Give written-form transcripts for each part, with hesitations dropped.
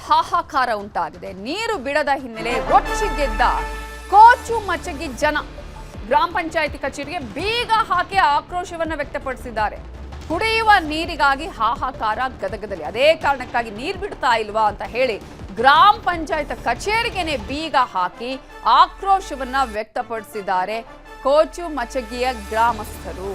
ಹಾಹಾಕಾರ ಉಂಟಾಗಿದೆ. ನೀರು ಬಿಡದ ಹಿನ್ನೆಲೆ ರೊಚ್ಚಿಗೆದ್ದ ಕೋಚು ಮಚಗಿ ಜನ ಗ್ರಾಮ ಪಂಚಾಯಿತಿ ಕಚೇರಿಗೆ ಬೀಗ ಹಾಕಿ ಆಕ್ರೋಶವನ್ನು ವ್ಯಕ್ತಪಡಿಸಿದ್ದಾರೆ. ಕುಡಿಯುವ ನೀರಿಗಾಗಿ ಹಾಹಾಕಾರ ಗದಗದಲ್ಲಿ. ಅದೇ ಕಾರಣಕ್ಕಾಗಿ ನೀರು ಬಿಡ್ತಾ ಇಲ್ವಾ ಅಂತ ಹೇಳಿ ಗ್ರಾಮ ಪಂಚಾಯತ್ ಕಚೇರಿಗೆನೆ ಬೀಗ ಹಾಕಿ ಆಕ್ರೋಶವನ್ನ ವ್ಯಕ್ತಪಡಿಸಿದ್ದಾರೆ ಕೋಚು ಮಚಗಿಯ ಗ್ರಾಮಸ್ಥರು.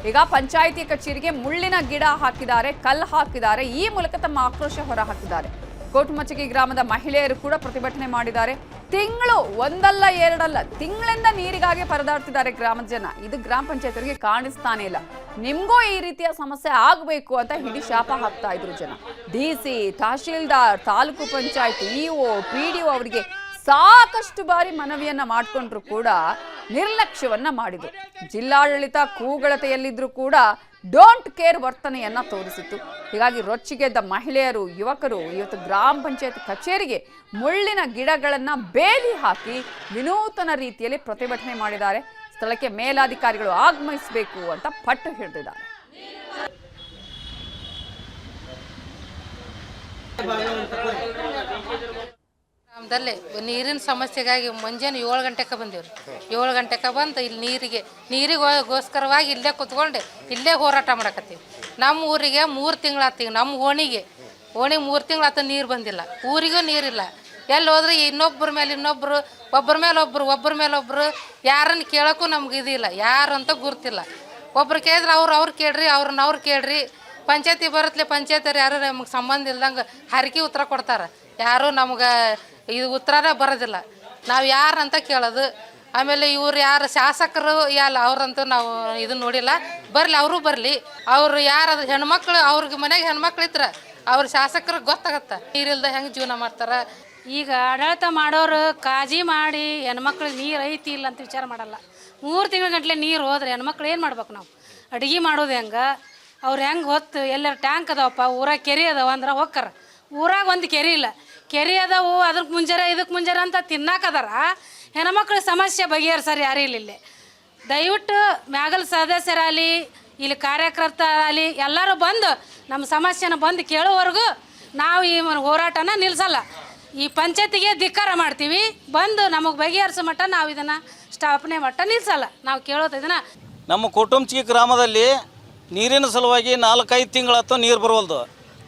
ಈಗ ಪಂಚಾಯಿತಿ ಕಚೇರಿಗೆ ಮುಳ್ಳಿನ ಗಿಡ ಹಾಕಿದ್ದಾರೆ, ಕಲ್ಲು ಹಾಕಿದ್ದಾರೆ. ಈ ಮೂಲಕ ತಮ್ಮ ಆಕ್ರೋಶ ಹೊರ ಹಾಕಿದ್ದಾರೆ. ಕೋಟುಮಚಗಿ ಗ್ರಾಮದ ಮಹಿಳೆಯರು ಕೂಡ ಪ್ರತಿಭಟನೆ ಮಾಡಿದ್ದಾರೆ. ತಿಂಗಳು ಒಂದಲ್ಲ ಎರಡಲ್ಲ ತಿಂಗಳಿಂದ ನೀರಿಗಾಗಿ ಪರದಾಡ್ತಿದ್ದಾರೆ ಗ್ರಾಮದ ಜನ. ಇದು ಗ್ರಾಮ ಪಂಚಾಯತ್ರಿಗೆ ಕಾಣಿಸ್ತಾನೆ ಇಲ್ಲ. ನಿಮ್ಗೂ ಈ ರೀತಿಯ ಸಮಸ್ಯೆ ಆಗಬೇಕು ಅಂತ ಹಿಡಿ ಶಾಪ ಹಾಕ್ತಾ ಇದ್ರು ಜನ. DC, tahsildar, taluk panchayat, EO, PDO ಅವರಿಗೆ ಸಾಕಷ್ಟು ಬಾರಿ ಮನವಿಯನ್ನ ಮಾಡಿಕೊಂಡ್ರು ಕೂಡ ನಿರ್ಲಕ್ಷ್ಯವನ್ನ ಮಾಡಿದ್ರು. ಜಿಲ್ಲಾಡಳಿತ ಕೂಗಳತೆಯಲ್ಲಿದ್ರು ಕೂಡ ಡೋಂಟ್ ಕೇರ್ ವರ್ತನೆಯನ್ನ ತೋರಿಸಿತ್ತು. ಹೀಗಾಗಿ ರೊಚ್ಚಿಗೆದ್ದ ಮಹಿಳೆಯರು, ಯುವಕರು ಇವತ್ತು ಗ್ರಾಮ ಪಂಚಾಯತ್ ಕಚೇರಿಗೆ ಮುಳ್ಳಿನ ಗಿಡಗಳನ್ನ ಬೇಲಿ ಹಾಕಿ ವಿನೂತನ ರೀತಿಯಲ್ಲಿ ಪ್ರತಿಭಟನೆ ಮಾಡಿದ್ದಾರೆ. ಸ್ಥಳಕ್ಕೆ ಮೇಲಾಧಿಕಾರಿಗಳು ಆಗಮಿಸಬೇಕು ಅಂತ ಪಟ್ಟು ಹಿಡಿದಿದ್ದಾರೆ. ಗ್ರಾಮದಲ್ಲಿ ನೀರಿನ ಸಮಸ್ಯೆಗಾಗಿ ಮುಂಜಾನೆ 7 ಗಂಟೆಗೆ ಬಂದೇವ್ರಿ. 7 ಗಂಟೆಗೆ ಬಂದು ಇಲ್ಲಿ ನೀರಿಗೋಸ್ಕರವಾಗಿ ಇಲ್ಲೇ ಕುತ್ಕೊಂಡು ಇಲ್ಲೇ ಹೋರಾಟ ಮಾಡಕತ್ತೀವಿ. ನಮ್ಮ ಊರಿಗೆ 3 ತಿಂಗಳಾತೀವಿ. ನಮ್ಮ ಓಣಿಗೆ 3 ತಿಂಗಳಾತ ನೀರು ಬಂದಿಲ್ಲ. ಊರಿಗೂ ನೀರಿಲ್ಲ. ಎಲ್ಲಿ ಹೋದ್ರೆ ಇನ್ನೊಬ್ಬರ ಮೇಲೆ ಇನ್ನೊಬ್ಬರು, ಒಬ್ಬರ ಮೇಲೆ ಒಬ್ಬರು ಯಾರನ್ನು ಕೇಳೋಕ್ಕೂ ನಮ್ಗೆ ಇದಿಲ್ಲ. ಯಾರು ಅಂತ ಗುರ್ತಿಲ್ಲ. ಒಬ್ರು ಕೇಳಿದ್ರೆ ಅವ್ರು ಕೇಳ್ರಿ, ಅವ್ರು ಕೇಳ್ರಿ. ಪಂಚಾಯತಿ ಬರತ್ಲೆ ಪಂಚಾಯತರು ಯಾರು ನಮಗೆ ಸಂಬಂಧ ಇಲ್ದಂಗೆ ಹರಕೆ ಉತ್ತರ ಕೊಡ್ತಾರೆ. ಯಾರು ನಮ್ಗೆ ಇದು ಉತ್ತರನೇ ಬರೋದಿಲ್ಲ. ನಾವು ಯಾರಂತ ಕೇಳೋದು. ಆಮೇಲೆ ಇವ್ರು ಯಾರು ಶಾಸಕರು ಯಾಲ್ಲ ಅವ್ರಂತೂ ನಾವು ಇದನ್ನ ನೋಡಿಲ್ಲ. ಬರಲಿ, ಅವರು ಬರಲಿ. ಅವ್ರು ಯಾರು ಹೆಣ್ಮಕ್ಳು, ಅವ್ರಿಗೆ ಮನೆಗೆ ಹೆಣ್ಮಕ್ಳು ಇದ್ರೆ ಅವ್ರ ಶಾಸಕರಿಗೆ ಗೊತ್ತಾಗತ್ತೆ ನೀರಿಲ್ದ ಹೆಂಗೆ ಜೀವನ ಮಾಡ್ತಾರೆ. ಈಗ ಆಡಳಿತ ಮಾಡೋರು ಕಾಳಜಿ ಮಾಡಿ ಹೆಣ್ಮಕ್ಳಿಗೆ ನೀರು ಐತಿ ಇಲ್ಲ ಅಂತ ವಿಚಾರ ಮಾಡಲ್ಲ. 3 ತಿಂಗಳ ಗಂಟ್ಲೆ ನೀರು ಹೋದ್ರೆ ಹೆಣ್ಮಕ್ಳು ಏನು ಮಾಡ್ಬೇಕು? ನಾವು ಅಡುಗೆ ಮಾಡೋದು ಹೆಂಗೆ? ಅವ್ರು ಹೆಂಗೆ ಹೊತ್ತು ಎಲ್ಲರ ಟ್ಯಾಂಕ್ ಅದಾವಪ್ಪ, ಊರಾಗ ಕೆರೆ ಅದಾವ ಅಂದ್ರೆ ಹೋಗ್ತಾರ. ಊರಾಗ ಒಂದು ಕೆರೆ ಇಲ್ಲ. ಕೆರೆ ಅದಾವು, ಅದಕ್ಕೆ ಮುಂಜಾನೆ ಅಂತ ತಿನ್ನಾಕದಾರ. ಹೆಣ್ಮಕ್ಳ ಸಮಸ್ಯೆ ಬಗೆಹರಿಸಾರ ಯಾರೂ ಇಲ್ಲ. ದಯವಿಟ್ಟು ಮ್ಯಾಗಲ್ ಸದಸ್ಯರಾಗಲಿ, ಇಲ್ಲಿ ಕಾರ್ಯಕರ್ತರಾಗಲಿ ಎಲ್ಲರೂ ಬಂದು ನಮ್ಮ ಸಮಸ್ಯೆನ ಬಂದು ಕೇಳೋವರೆಗೂ ನಾವು ಈ ಹೋರಾಟನ ನಿಲ್ಲಿಸಲ್ಲ. ಈ ಪಂಚಾಯತಿಗೆ ಧಿಕ್ಕಾರ ಮಾಡ್ತೀವಿ. ಬಂದು ನಮಗೆ ಬಗೆಹರಿಸೋ ಮಟ್ಟ ನಾವು ಇದನ್ನು ಸ್ಥಾಪನೆ ಮಟ್ಟ ನಿಲ್ಲಿಸಲ್ಲ. ನಾವು ಕೇಳೋದು ಇದನ್ನು. ನಮ್ಮ ಕೋಟುಮಚಗಿ ಗ್ರಾಮದಲ್ಲಿ ನೀರಿನ ಸಲುವಾಗಿ 4-5 ತಿಂಗಳಾಯ್ತು ನೀರು ಬರವಲ್ದು.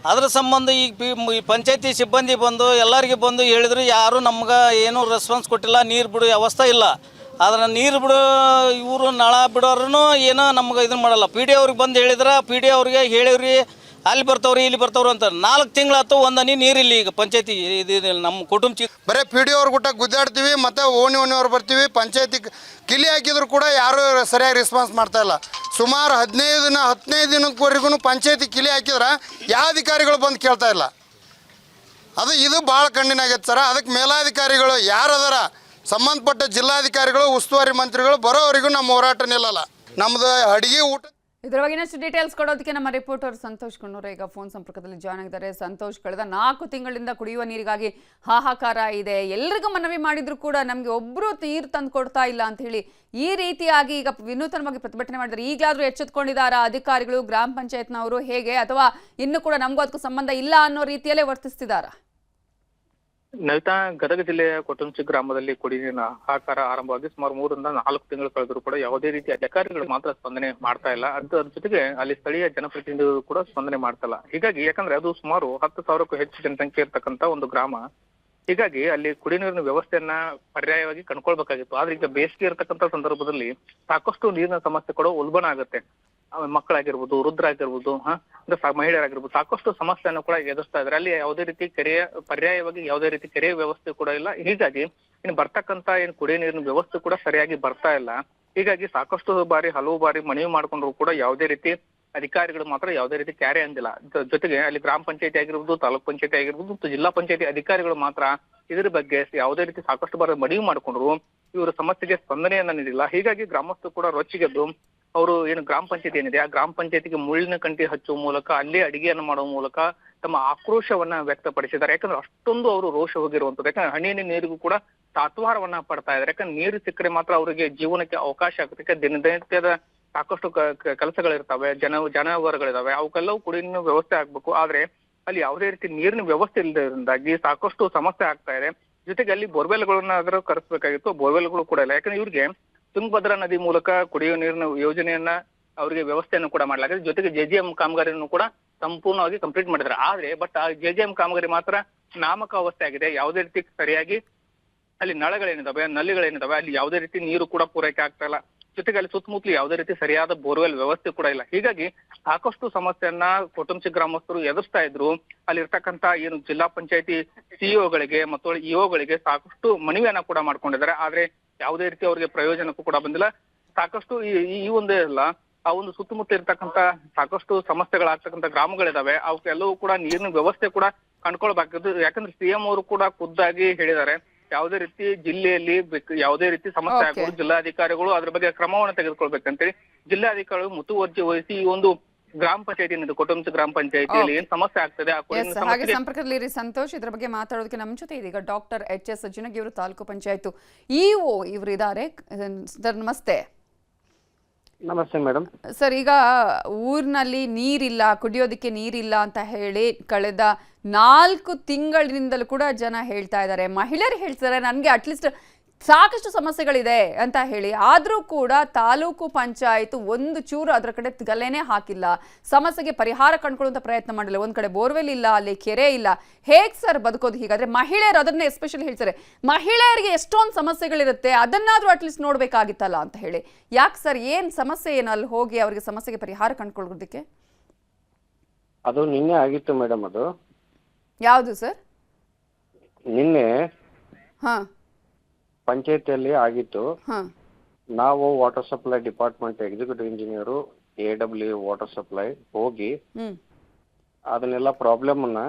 ಅದ್ರ ಸಂಬಂಧ ಈ ಪಂಚಾಯತಿ ಸಿಬ್ಬಂದಿ ಬಂದು ಎಲ್ಲರಿಗೆ ಬಂದು ಹೇಳಿದ್ರು, ಯಾರು ನಮ್ಗೆ ಏನೂ ರೆಸ್ಪಾನ್ಸ್ ಕೊಟ್ಟಿಲ್ಲ. ನೀರು ಬಿಡೋ ವ್ಯವಸ್ಥೆ ಇಲ್ಲ. ಆದ್ರೆ ನೀರು ಬಿಡೋ ಇವರು ನಳ ಬಿಡೋರು ಏನೋ ನಮ್ಗೆ ಇದನ್ನು ಮಾಡಲ್ಲ. ಪಿ ಡಿ ಅವ್ರಿಗೆ ಬಂದು ಹೇಳಿದ್ರೆ ಪಿ ಡಿ ಅವ್ರಿಗೆ ಹೇಳಿವ್ರಿ, ಅಲ್ಲಿ ಬರ್ತಾವ್ರಿ ಇಲ್ಲಿ ಬರ್ತಾವ್ರಿ ಅಂತ. 4 ತಿಂಗಳಾಯ್ತು ಒಂದು ಹನಿ ನೀರಿಲ್ಲ. ಈಗ ಪಂಚಾಯತಿ ಇದು ನಮ್ಮ ಕುಟುಂಬ ಬರೀ ಪಿ ಡಿ ಅವ್ರ ಗುಟ್ಟ ಗುದ್ದಾಡ್ತೀವಿ, ಮತ್ತು ಓಣಿಯವ್ರು ಬರ್ತೀವಿ. ಪಂಚಾಯತಿ ಕಿಲಿ ಹಾಕಿದ್ರು ಕೂಡ ಯಾರೂ ಸರಿಯಾಗಿ ರೆಸ್ಪಾನ್ಸ್ ಮಾಡ್ತಾ ಇಲ್ಲ. ಸುಮಾರು 15 ದಿನದವರೆಗೂ ಪಂಚಾಯತಿ ಕಿಲಿ ಹಾಕಿದ್ರೆ ಯಾವ ಅಧಿಕಾರಿಗಳು ಬಂದು ಕೇಳ್ತಾ ಇಲ್ಲ. ಇದು ಭಾಳ ಕಣ್ಣಿನಾಗೈತೆ ಸರ. ಅದಕ್ಕೆ ಮೇಲಾಧಿಕಾರಿಗಳು ಯಾರದಾರ ಸಂಬಂಧಪಟ್ಟ ಜಿಲ್ಲಾಧಿಕಾರಿಗಳು, ಉಸ್ತುವಾರಿ ಮಂತ್ರಿಗಳು ಬರೋವರೆಗೂ ನಮ್ಮ ಹೋರಾಟ ನಿಲ್ಲಲ್ಲ. ನಮ್ಮದು ಅಡುಗೆ ಊಟ ಇದರ ಬಗ್ಗೆ ಇನ್ನಷ್ಟು ಡೀಟೇಲ್ಸ್ ಕೊಡೋದಕ್ಕೆ ನಮ್ಮ ರಿಪೋರ್ಟರ್ ಸಂತೋಷ್ ಕಣ್ಣೂರ ಈಗ ಫೋನ್ ಸಂಪರ್ಕದಲ್ಲಿ ಜಾಯ್ನ್ ಆಗಿದ್ದಾರೆ. ಸಂತೋಷ್, ಕಳೆದ 4 ತಿಂಗಳಿಂದ ಕುಡಿಯುವ ನೀರಿಗಾಗಿ ಹಾಹಾಕಾರ ಇದೆ. ಎಲ್ರಿಗೂ ಮನವಿ ಮಾಡಿದ್ರು ಕೂಡ ನಮಗೆ ಒಬ್ಬರು ನೀರು ತಂದು ಕೊಡ್ತಾ ಇಲ್ಲ ಅಂತ ಹೇಳಿ ಈ ರೀತಿಯಾಗಿ ಈಗ ವಿನೂತನವಾಗಿ ಪ್ರತಿಭಟನೆ ಮಾಡಿದ್ದಾರೆ. ಈಗಲಾದರೂ ಎಚ್ಚೆತ್ಕೊಂಡಿದ್ದಾರಾ ಅಧಿಕಾರಿಗಳು, ಗ್ರಾಮ ಪಂಚಾಯತ್ನವರು ಹೇಗೆ, ಅಥವಾ ಇನ್ನು ಕೂಡ ನಮಗೂ ಅದಕ್ಕೂ ಸಂಬಂಧ ಇಲ್ಲ ಅನ್ನೋ ರೀತಿಯಲ್ಲೇ ವರ್ತಿಸ್ತಿದ್ದಾರಾ? ನವಿತಾ, ಗದಗ ಜಿಲ್ಲೆಯ ಕೋಟುಮಚಗಿ ಗ್ರಾಮದಲ್ಲಿ ಕುಡಿಯುವ ನೀರಿನ ಹಾಹಾಕಾರ ಆರಂಭವಾಗಿ ಸುಮಾರು 3 ರಿಂದ 4 ತಿಂಗಳು ಕಳೆದರೂ ಕೂಡ ಯಾವುದೇ ರೀತಿಯ ಅಧಿಕಾರಿಗಳು ಮಾತ್ರ ಸ್ಪಂದನೆ ಮಾಡ್ತಾ ಇಲ್ಲ. ಅದ್ರ ಜೊತೆಗೆ ಅಲ್ಲಿ ಸ್ಥಳೀಯ ಜನಪ್ರತಿನಿಧಿಗಳು ಕೂಡ ಸ್ಪಂದನೆ ಮಾಡ್ತಾ ಇಲ್ಲ. ಹೀಗಾಗಿ ಯಾಕಂದ್ರೆ ಅದು ಸುಮಾರು 10,000ಕ್ಕೂ ಹೆಚ್ಚು ಜನಸಂಖ್ಯೆ ಇರ್ತಕ್ಕಂಥ ಒಂದು ಗ್ರಾಮ. ಹೀಗಾಗಿ ಅಲ್ಲಿ ಕುಡಿಯುವ ನೀರಿನ ವ್ಯವಸ್ಥೆಯನ್ನ ಪರ್ಯಾಯವಾಗಿ ಕಂಡ್ಕೊಳ್ಬೇಕಾಗಿತ್ತು. ಆದ್ರೆ ಈಗ ಬೇಸಿಗೆ ಇರತಕ್ಕಂಥ ಸಂದರ್ಭದಲ್ಲಿ ಸಾಕಷ್ಟು ನೀರಿನ ಸಮಸ್ಯೆ ಕೂಡ ಉಲ್ಬಣ ಆಗುತ್ತೆ. ಮಕ್ಕಳಾಗಿರ್ಬೋದು, ವೃದ್ಧರಾಗಿರ್ಬೋದು, ಅಂದ್ರೆ ಮಹಿಳೆಯರಾಗಿರ್ಬೋದು, ಸಾಕಷ್ಟು ಸಮಸ್ಯೆಯನ್ನು ಕೂಡ ಎದುರಿಸ್ತಾ ಇದ್ದಾರೆ. ಅಲ್ಲಿ ಯಾವುದೇ ರೀತಿ ಕೆರೆಯ ಪರ್ಯಾಯವಾಗಿ ಯಾವುದೇ ರೀತಿ ಕೆರೆಯ ವ್ಯವಸ್ಥೆ ಕೂಡ ಇಲ್ಲ. ಹೀಗಾಗಿ ಇನ್ನು ಬರ್ತಕ್ಕಂತ ಕುಡಿಯ ನೀರಿನ ವ್ಯವಸ್ಥೆ ಕೂಡ ಸರಿಯಾಗಿ ಬರ್ತಾ ಇಲ್ಲ. ಹೀಗಾಗಿ ಸಾಕಷ್ಟು ಬಾರಿ ಹಲವು ಬಾರಿ ಮನವಿ ಮಾಡ್ಕೊಂಡ್ರು ಕೂಡ ಯಾವುದೇ ರೀತಿ ಅಧಿಕಾರಿಗಳು ಮಾತ್ರ ಯಾವುದೇ ರೀತಿ ಕ್ಯಾರೆ ಅಂದಿಲ್ಲ. ಜೊತೆಗೆ ಅಲ್ಲಿ ಗ್ರಾಮ ಪಂಚಾಯತಿ ಆಗಿರ್ಬೋದು, ತಾಲೂಕ್ ಪಂಚಾಯತಿ ಆಗಿರ್ಬೋದು ಮತ್ತು ಜಿಲ್ಲಾ ಪಂಚಾಯತಿ ಅಧಿಕಾರಿಗಳು ಮಾತ್ರ ಇದ್ರ ಬಗ್ಗೆ ಯಾವುದೇ ರೀತಿ ಸಾಕಷ್ಟು ಬಾರಿ ಮನವಿ ಮಾಡ್ಕೊಂಡ್ರು ಇವರ ಸಮಸ್ಯೆಗೆ ಸ್ಪಂದನೆಯನ್ನ ನೀಡಿಲ್ಲ. ಹೀಗಾಗಿ ಗ್ರಾಮಸ್ಥರು ಕೂಡ ರೊಚ್ಚಿಗೆದ್ದು ಅವರು ಗ್ರಾಮ ಪಂಚಾಯತಿ ಏನಿದೆ ಆ ಗ್ರಾಮ ಪಂಚಾಯತಿಗೆ ಮುಳ್ಳಿನ ಕಂಟಿ ಹಚ್ಚುವ ಮೂಲಕ, ಅಲ್ಲೇ ಅಡಿಗೆಯನ್ನು ಮಾಡುವ ಮೂಲಕ ತಮ್ಮ ಆಕ್ರೋಶವನ್ನ ವ್ಯಕ್ತಪಡಿಸಿದ್ದಾರೆ. ಯಾಕಂದ್ರೆ ಅಷ್ಟೊಂದು ಅವರು ರೋಷ ಹೋಗಿರುವಂತದ್ದು. ಯಾಕಂದ್ರೆ ಹನಿ ನೀರಿಗೂ ಕೂಡ ತಾತ್ವಾರವನ್ನ ಪಡ್ತಾ ಇದ್ದಾರೆ. ಯಾಕಂದ್ರೆ ನೀರು ಸಿಕ್ಕರೆ ಮಾತ್ರ ಅವರಿಗೆ ಜೀವನಕ್ಕೆ ಅವಕಾಶ ಆಗುತ್ತೆ. ದಿನನಿತ್ಯದ ಸಾಕಷ್ಟು ಕೆಲಸಗಳಿರ್ತಾವೆ, ಜಾನುವಾರುಗಳಿದಾವೆ, ಅವಕ್ಕೆಲ್ಲವೂ ಕುಡಿಯುವ ವ್ಯವಸ್ಥೆ ಆಗ್ಬೇಕು. ಆದ್ರೆ ಅಲ್ಲಿ ಯಾವುದೇ ರೀತಿ ನೀರಿನ ವ್ಯವಸ್ಥೆ ಇಲ್ಲದ್ರಿಂದಾಗಿ ಸಾಕಷ್ಟು ಸಮಸ್ಯೆ ಆಗ್ತಾ ಇದೆ. ಜೊತೆಗೆ ಅಲ್ಲಿ ಬೋರ್ವೆಲ್ಗಳನ್ನಾದ್ರೂ ಕರೆಸಬೇಕಾಗಿತ್ತು, ಬೋರ್ವೆಲ್ಗಳು ಕೂಡ ಇಲ್ಲ. ಯಾಕಂದ್ರೆ ಇವ್ರಿಗೆ ತುಂಗಭದ್ರಾ ನದಿ ಮೂಲಕ ಕುಡಿಯುವ ನೀರಿನ ಯೋಜನೆಯನ್ನ ಅವರಿಗೆ ವ್ಯವಸ್ಥೆಯನ್ನು ಕೂಡ ಮಾಡಲಾಗಿದೆ. ಜೊತೆಗೆ JJM ಕಾಮಗಾರಿಯನ್ನು ಕೂಡ ಸಂಪೂರ್ಣವಾಗಿ ಕಂಪ್ಲೀಟ್ ಮಾಡಿದ್ದಾರೆ. ಆದ್ರೆ ಬಟ್ ಆ JJM ಕಾಮಗಾರಿ ಮಾತ್ರ ನಾಮಕಾವಸ್ಥೆ ಆಗಿದೆ. ಯಾವುದೇ ರೀತಿ ಸರಿಯಾಗಿ ಅಲ್ಲಿ ನಳಗಳೇನಿದಾವೆ, ನಲ್ಲಿಗಳೇನಿದಾವೆ, ಅಲ್ಲಿ ಯಾವುದೇ ರೀತಿ ನೀರು ಕೂಡ ಪೂರೈಕೆ ಆಗ್ತಾ ಇಲ್ಲ. ಜೊತೆಗೆ ಅಲ್ಲಿ ಸುತ್ತಮುತ್ತಲು ಯಾವುದೇ ರೀತಿ ಸರಿಯಾದ ಬೋರ್ವೆಲ್ ವ್ಯವಸ್ಥೆ ಕೂಡ ಇಲ್ಲ. ಹೀಗಾಗಿ ಸಾಕಷ್ಟು ಸಮಸ್ಯೆಯನ್ನ ಕೊಟ್ಟಂಚಿ ಗ್ರಾಮಸ್ಥರು ಎದುರಿಸ್ತಾ ಇದ್ರು. ಅಲ್ಲಿರ್ತಕ್ಕಂತ ಏನು ಜಿಲ್ಲಾ ಪಂಚಾಯತಿ CEO ಗಳಿಗೆ ಮತ್ತು EO ಸಾಕಷ್ಟು ಮನವಿಯನ್ನ ಕೂಡ ಮಾಡ್ಕೊಂಡಿದ್ದಾರೆ. ಆದ್ರೆ ಯಾವುದೇ ರೀತಿ ಅವರಿಗೆ ಪ್ರಯೋಜನಕ್ಕೂ ಕೂಡ ಬಂದಿಲ್ಲ. ಸಾಕಷ್ಟು ಈ ಒಂದೇ ಅಲ್ಲ, ಆ ಒಂದು ಸುತ್ತಮುತ್ತ ಇರ್ತಕ್ಕಂತ ಸಾಕಷ್ಟು ಸಮಸ್ಯೆಗಳಾಗ್ತಕ್ಕಂಥ ಗ್ರಾಮಗಳಿದಾವೆ. ಅವಕ್ಕೆಲ್ಲವೂ ಕೂಡ ನೀರಿನ ವ್ಯವಸ್ಥೆ ಕೂಡ ಕಂಡ್ಕೊಳ್ಬೇಕಾದ್ದು. ಯಾಕಂದ್ರೆ CM ಅವರು ಕೂಡ ಖುದ್ದಾಗಿ ಹೇಳಿದ್ದಾರೆ, ಯಾವುದೇ ರೀತಿ ಜಿಲ್ಲೆಯಲ್ಲಿ ಯಾವುದೇ ರೀತಿ ಸಮಸ್ಯೆ ಆಗ್ಬೋದು, ಜಿಲ್ಲಾಧಿಕಾರಿಗಳು ಅದ್ರ ಬಗ್ಗೆ ಕ್ರಮವನ್ನು ತೆಗೆದುಕೊಳ್ಬೇಕಂತೇಳಿ ಜಿಲ್ಲಾಧಿಕಾರಿಗಳು ಮುತುವರ್ಜಿ ವಹಿಸಿ ಈ ಒಂದು ಗ್ರಾಮ ಪಂಚಾಯತಿ ಕೊಟ್ಟಂಚಿ ಗ್ರಾಮ ಪಂಚಾಯತಿಯಲ್ಲಿ ಏನ್ ಸಮಸ್ಯೆ ಆಗ್ತದೆ ಹಾಗೆ ಸಂಪರ್ಕದಲ್ಲಿ ಸಂತೋಷ್. ಇದ್ರ ಬಗ್ಗೆ ಮಾತಾಡೋದಕ್ಕೆ ನಮ್ಮ ಜೊತೆ ಇದೀಗ ಡಾಕ್ಟರ್ HS ಜಿನಗಿ ಅವರು ತಾಲೂಕು ಪಂಚಾಯತ್ EO ಇವರು ಇದ್ದಾರೆ. ಸರ್ ನಮಸ್ತೆ. ನಮಸ್ತೆ ಮೇಡಮ್. ಸರ್, ಈಗ ಊರಿನಲ್ಲಿ ನೀರಿಲ್ಲ, ಕುಡಿಯೋದಕ್ಕೆ ನೀರಿಲ್ಲ ಅಂತ ಹೇಳಿ ಕಳೆದ 4 ತಿಂಗಳಿನಿಂದಲೂ ಕೂಡ ಜನ ಹೇಳ್ತಾ ಇದ್ದಾರೆ. ಮಹಿಳೆಯರು ಹೇಳ್ತಾರೆ ನನಗೆ ಅಟ್ಲೀಸ್ಟ್ ಸಾಕಷ್ಟು ಸಮಸ್ಯೆಗಳಿದೆ ಅಂತ ಹೇಳಿ. ಆದರೂ ಕೂಡ ತಾಲೂಕು ಪಂಚಾಯತ್ ಒಂದು ಚೂರು ಅದರ ಕಡೆ ಗಲೆನೇ ಹಾಕಿಲ್ಲ, ಸಮಸ್ಯೆಗೆ ಪರಿಹಾರ ಕಂಡುಕೊಳ್ಳುವಂಥ ಪ್ರಯತ್ನ ಮಾಡಿಲ್ಲ. ಒಂದು ಕಡೆ ಬೋರ್ವೆಲ್ ಇಲ್ಲ, ಅಲ್ಲಿ ಕೆರೆ ಇಲ್ಲ. ಹೇಗೆ ಸರ್ ಬದುಕೋದು ಹೀಗಾದ್ರೆ? ಮಹಿಳೆಯರು ಅದನ್ನೇ ಎಸ್ಪೆಷಲಿ ಹೇಳ್ತಾರೆ, ಮಹಿಳೆಯರಿಗೆ ಎಷ್ಟೊಂದು ಸಮಸ್ಯೆಗಳಿರುತ್ತೆ, ಅದನ್ನಾದರೂ ಅಟ್ಲೀಸ್ಟ್ ನೋಡಬೇಕಾಗಿತ್ತಲ್ಲ ಅಂತ ಹೇಳಿ. ಯಾಕೆ ಸರ್, ಏನು ಸಮಸ್ಯೆ ಏನು ಅಲ್ಲಿ ಹೋಗಿ ಅವರಿಗೆ ಸಮಸ್ಯೆಗೆ ಪರಿಹಾರ ಕಂಡುಕೊಳ್ಳೋದಕ್ಕೆ? ಅದು ನಿನ್ನೆ ಆಗಿತ್ತು ಮೇಡಮ್. ಅದು ಯಾವುದು ಸರ್? ನಿನ್ನೆ ಹಾಂ ಪಂಚಾಯತಿಯಲ್ಲಿ ಆಗಿತ್ತು. ಹಾಂ ನಾವು water supply department executive engineer AW water supply ಹೋಗಿ ಅದನ್ನೆಲ್ಲ ಪ್ರಾಬ್ಲಮ್ ಅನ್ನ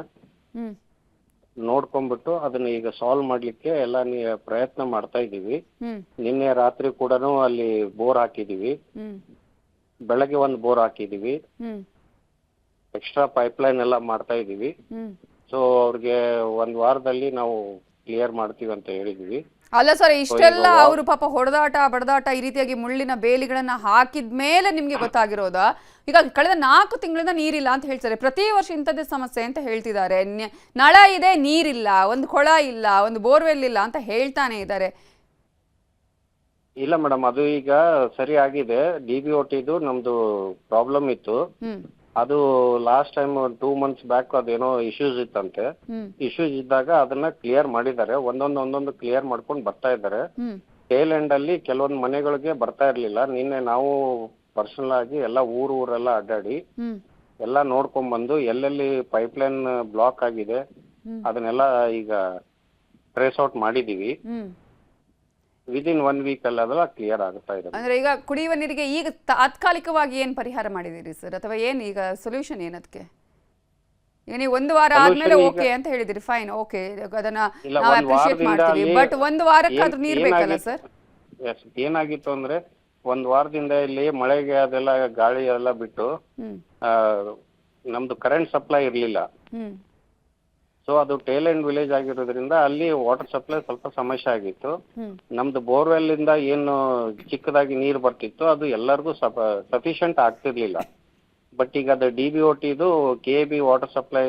ನೋಡ್ಕೊಂಡ್ಬಿಟ್ಟು ಅದನ್ನ ಈಗ ಸಾಲ್ವ್ ಮಾಡ್ಲಿಕ್ಕೆ ಎಲ್ಲ ಪ್ರಯತ್ನ ಮಾಡ್ತಾ ಇದ್ದೀವಿ. ನಿನ್ನೆ ರಾತ್ರಿ ಕೂಡ ಅಲ್ಲಿ ಬೋರ್ ಹಾಕಿದೀವಿ, ಬೆಳಗ್ಗೆ ಒಂದು ಬೋರ್ ಹಾಕಿದೀವಿ, ಎಕ್ಸ್ಟ್ರಾ ಪೈಪ್ಲೈನ್ ಎಲ್ಲ ಮಾಡ್ತಾ ಇದೀವಿ. ಸೊ ಅವ್ರಿಗೆ 1 ವಾರದಲ್ಲಿ ನಾವು ಕ್ಲಿಯರ್ ಮಾಡ್ತೀವಿ ಅಂತ ಹೇಳಿದೀವಿ. ಅಲ್ಲ ಸರ್, ಇಷ್ಟೆಲ್ಲ ಅವರು ಪಾಪ ಹೊಡೆದಾಟ ಬಡದಾಟ ಈ ರೀತಿಯಾಗಿ ಮುಳ್ಳಿನ ಬೇಲಿಗಳನ್ನ ಹಾಕಿದ ಮೇಲೆ ನಿಮ್ಗೆ ಗೊತ್ತಾಗಿರೋದಾ? ಈಗ ಕಳೆದ 4 ತಿಂಗಳಿಂದ ನೀರಿಲ್ಲ ಅಂತ ಹೇಳ್ತಾರೆ. ಪ್ರತಿ ವರ್ಷ ಇಂಥದ್ದೇ ಸಮಸ್ಯೆ ಅಂತ ಹೇಳ್ತಿದ್ದಾರೆ. ನಳ ಇದೆ, ನೀರಿಲ್ಲ, ಒಂದು ಕೊಳ ಇಲ್ಲ, ಒಂದು ಬೋರ್ವೆಲ್ ಇಲ್ಲ ಅಂತ ಹೇಳ್ತಾನೆ ಇದ್ದಾರೆ. ಇಲ್ಲ ಮೇಡಮ್, ಅದು ಈಗ ಸರಿ ಆಗಿದೆ. DBOTದು ನಮ್ದು ಪ್ರಾಬ್ಲಮ್ ಇತ್ತು. ಅದು ಲಾಸ್ಟ್ ಟೈಮ್ 2 months ಬ್ಯಾಕ್ ಅದೇನೋ ಇಶ್ಯೂಸ್ ಇತ್ತಂತೆ. ಇಶ್ಯೂಸ್ ಇದ್ದಾಗ ಅದನ್ನ ಕ್ಲಿಯರ್ ಮಾಡಿದ್ದಾರೆ. ಒಂದೊಂದು ಕ್ಲಿಯರ್ ಮಾಡ್ಕೊಂಡು ಬರ್ತಾ ಇದ್ದಾರೆ. ಟೇಲ್ ಎಂಡ್ ಅಲ್ಲಿ ಕೆಲವೊಂದು ಮನೆಗಳಿಗೆ ಬರ್ತಾ ಇರ್ಲಿಲ್ಲ. ನಿನ್ನೆ ನಾವು ಪರ್ಸನಲ್ ಆಗಿ ಎಲ್ಲ ಊರೆಲ್ಲ ಅಡ್ಡಾಡಿ ಎಲ್ಲ ನೋಡ್ಕೊಂಡ್ ಬಂದು ಎಲ್ಲೆಲ್ಲಿ ಪೈಪ್ಲೈನ್ ಬ್ಲಾಕ್ ಆಗಿದೆ ಅದನ್ನೆಲ್ಲ ಈಗ ಟ್ರೇಸ್ ಔಟ್ ಮಾಡಿದೀವಿ. ವಿದಿನ್ 1 week ಅದೆಲ್ಲ ಕ್ಲಿಯರ್ ಆಗ್ತಾ ಇದೆ. ಅಂದ್ರೆ ಈಗ ಕುಡಿಯುವ ನೀರಿಗೆ ಈಗ ತಾತ್ಕಾಲಿಕವಾಗಿ ಏನ್ ಪರಿಹಾರ ಮಾಡಿದಿರಿ ಸರ್, ಅಥವಾ ಏನ್ ಈಗ ಸೊಲ್ಯೂಷನ್ ಏನದಕ್ಕೆ? ಈಗ ನೀವು 1 ವಾರ ಆದ್ಮೇಲೆ ಓಕೆ ಅಂತ ಹೇಳಿದಿರಿ, ಫೈನ್, ಓಕೆ, ಅದನ್ನ ನಾವು ಅಪ್ರಿಶಿಯೇಟ್ ಮಾಡ್ತೀವಿ. ಬಟ್ 1 ವಾರಕ್ಕಾದ್ರೂ ನೀರು ಬೇಕಲ್ಲ ಸರ್? ಏನಾಗಿತ್ತು ಅಂದ್ರೆ 1 ವಾರದಿಂದ ಇಲ್ಲಿ ಮಳೆಗೆ ಅದೆಲ್ಲ ಗಾಳಿ ಎಲ್ಲ ಬಿಟ್ಟು ನಮ್ದು ಕರೆಂಟ್ ಸಪ್ಲೈ ಇರ್ಲಿಲ್ಲ. ಸೊ ಅದು ಟೇಲ್ ಎಂಡ್ ವಿಲೇಜ್ ಆಗಿರೋದ್ರಿಂದ ಅಲ್ಲಿ ವಾಟರ್ ಸಪ್ಲೈ ಸ್ವಲ್ಪ ಸಮಸ್ಯೆ ಆಗಿತ್ತು. ನಮ್ದು ಬೋರ್ವೆಲ್ ಇಂದ ಏನು ಚಿಕ್ಕದಾಗಿ ನೀರು ಬರ್ತಿತ್ತು ಅದು ಎಲ್ಲರಿಗೂ ಸಫಿಶಿಯಂಟ್ ಆಗ್ತಿರ್ಲಿಲ್ಲ. ಬಟ್ ಈಗ ಅದು DBOTದು KB ವಾಟರ್ ಸಪ್ಲೈ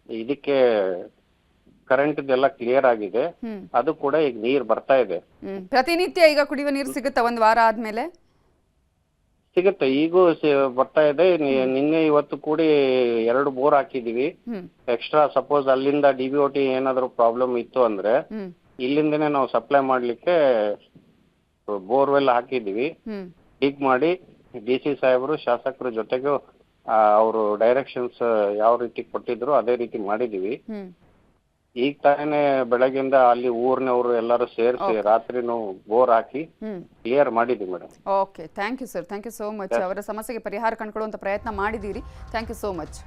ಇದಕ್ಕೆ ಕರೆಂಟ್ ಎಲ್ಲ ಕ್ಲಿಯರ್ ಆಗಿದೆ. ಅದು ಕೂಡ ಈಗ ನೀರು ಬರ್ತಾ ಇದೆ. ಪ್ರತಿನಿತ್ಯ ಈಗ ಕುಡಿಯುವ ನೀರು ಸಿಗುತ್ತಾ 1 ವಾರ ಆದ್ಮೇಲೆ? ಸಿಗುತ್ತೆ, ಈಗೂ ಬರ್ತಾ ಇದೆ. ನಿನ್ನೆ ಇವತ್ತು ಕೂಡಿ 2 ಬೋರ್ ಹಾಕಿದೀವಿ ಎಕ್ಸ್ಟ್ರಾ. ಸಪೋಸ್ ಅಲ್ಲಿಂದ DBOT ಏನಾದ್ರು ಪ್ರಾಬ್ಲಮ್ ಇತ್ತು ಅಂದ್ರೆ ಇಲ್ಲಿಂದನೇ ನಾವು ಸಪ್ಲೈ ಮಾಡ್ಲಿಕ್ಕೆ ಬೋರ್ವೆಲ್ ಹಾಕಿದೀವಿ. ಡಿಗ್ ಮಾಡಿ DC ಸಾಹೇಬರು ಶಾಸಕರ ಜೊತೆಗೂ ಅವರು ಡೈರೆಕ್ಷನ್ಸ್ ಯಾವ ರೀತಿ ಕೊಟ್ಟಿದ್ರು ಅದೇ ರೀತಿ ಮಾಡಿದೀವಿ. ಈಗ ತಾನೇ ಬೆಳಗ್ಗೆಯಿಂದ ಅಲ್ಲಿ ಊರಿನವರು ಎಲ್ಲರೂ ಸೇರಿಸಿ ರಾತ್ರಿನೂ ಬೋರ್ ಹಾಕಿ ಕ್ಲಿಯರ್ ಮಾಡಿದ್ವಿ madam. Okay, thank you sir, thank you so much. ಅವರ ಸಮಸ್ಯೆಗೆ ಪರಿಹಾರ ಕಂಡುಕೊಳ್ಳುವಂತ ಪ್ರಯತ್ನ ಮಾಡಿದ್ದೀರಿ. Thank you so much.